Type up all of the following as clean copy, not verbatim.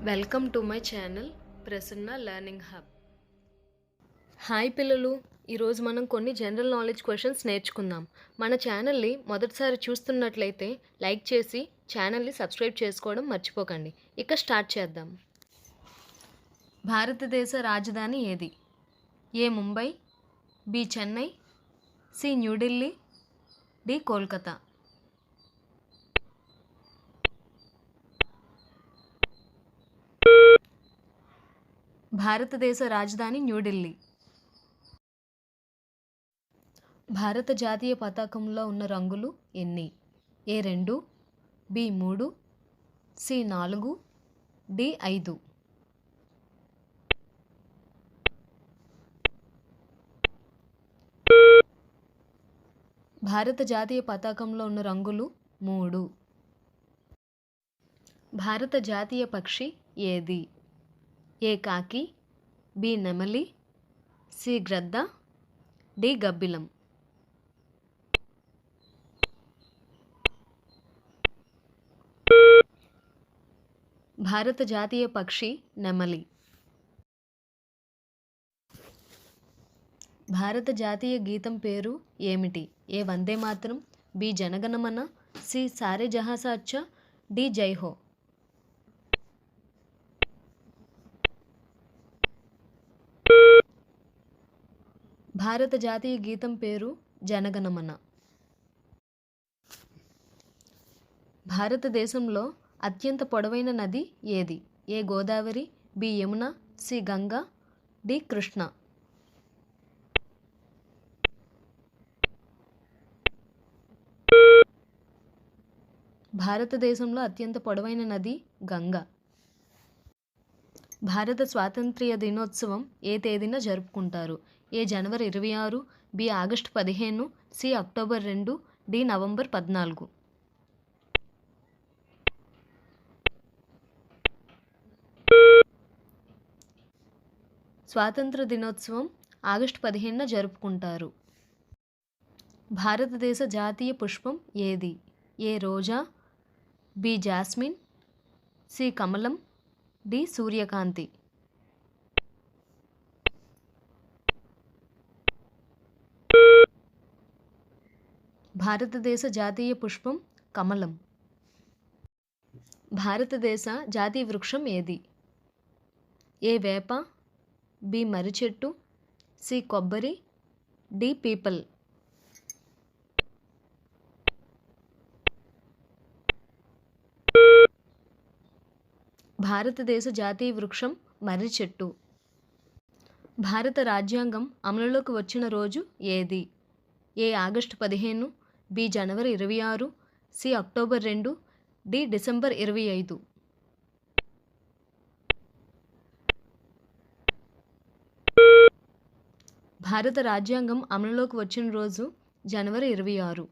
Welcome to my channel Prasanna learning hub. Hi పిల్లలు, ఈరోజు మనం కొన్ని జనరల్ నాలెడ్జ్ క్వశ్చన్స్ నేర్చుకుందాం. మన ఛానల్ని మొదటిసారి చూస్తున్నట్లయితే లైక్ చేసి ఛానల్ని సబ్స్క్రైబ్ చేసుకోవడం మర్చిపోకండి. ఇక స్టార్ట్ చేద్దాం. భారతదేశ రాజధాని ఏది? A Mumbai, B Chennai, C New Delhi, D Kolkata. భారతదేశ రాజధాని న్యూఢిల్లీ. భారత జాతీయ పతాకంలో ఉన్న రంగులు ఎన్ని? A 2, B 3, C 4, D 5. భారత జాతీయ పతాకంలో ఉన్న రంగులు 3. భారత జాతీయ పక్షి ఏది? ఏ కాకి, బి నెమలి, సి గ్రద్ద, డి గబ్బిలం. భారత జాతీయ పక్షి నెమలి. భారత జాతీయ గీతం పేరు ఏమిటి? ఏ వందే మాతరం, బి జనగణమన, సి సారే జహాं से अच्छा, డి జై హో. భారత జాతీయ గీతం పేరు జనగణమన. భారతదేశంలో అత్యంత పొడవైన నది ఏది? A Godavari, B Yamuna, C Ganga, D Krishna. భారతదేశంలో అత్యంత పొడవైన నది గంగా. భారత స్వాతంత్ర్య దినోత్సవం ఏ తేదీన జరుపుకుంటారు? ఏ జనవరి 26, B August 15, C October 2, D November 14. స్వాతంత్ర దినోత్సవం ఆగస్టు 15న జరుపుకుంటారు. భారతదేశ జాతీయ పుష్పం ఏది? ఏ రోజా, బి జాస్మిన్, సి కమలం, డి సూర్యకాంతి. భారతదేశ జాతీయ పుష్పం కమలం. భారతదేశ జాతీయ వృక్షం ఏది? ఏ వేప, బి మర్రి చెట్టు, సి కొబ్బరి, డి పీపల్. భారతదేశ జాతీయ వృక్షం మర్రి చెట్టు. భారత రాజ్యాంగం అమలులోకి వచ్చిన రోజు ఏది? ఏ ఆగస్టు 15, బి జనవరి 26, సి అక్టోబర్ 2, డి డిసెంబర్ 25. భారత రాజ్యాంగం అమలులోకి వచ్చిన రోజు జనవరి 26.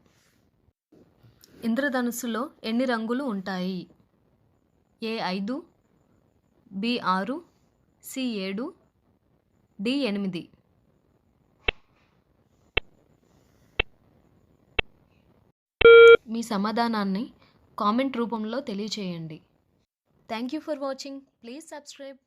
ఇంద్రధనుస్సులో ఎన్ని రంగులు ఉంటాయి? ఏ 5, బి 6, సి 7, డి 8. మీ సమాధానాన్ని కామెంట్ రూపంలో తెలియచేయండి. Thank you for watching. Please subscribe.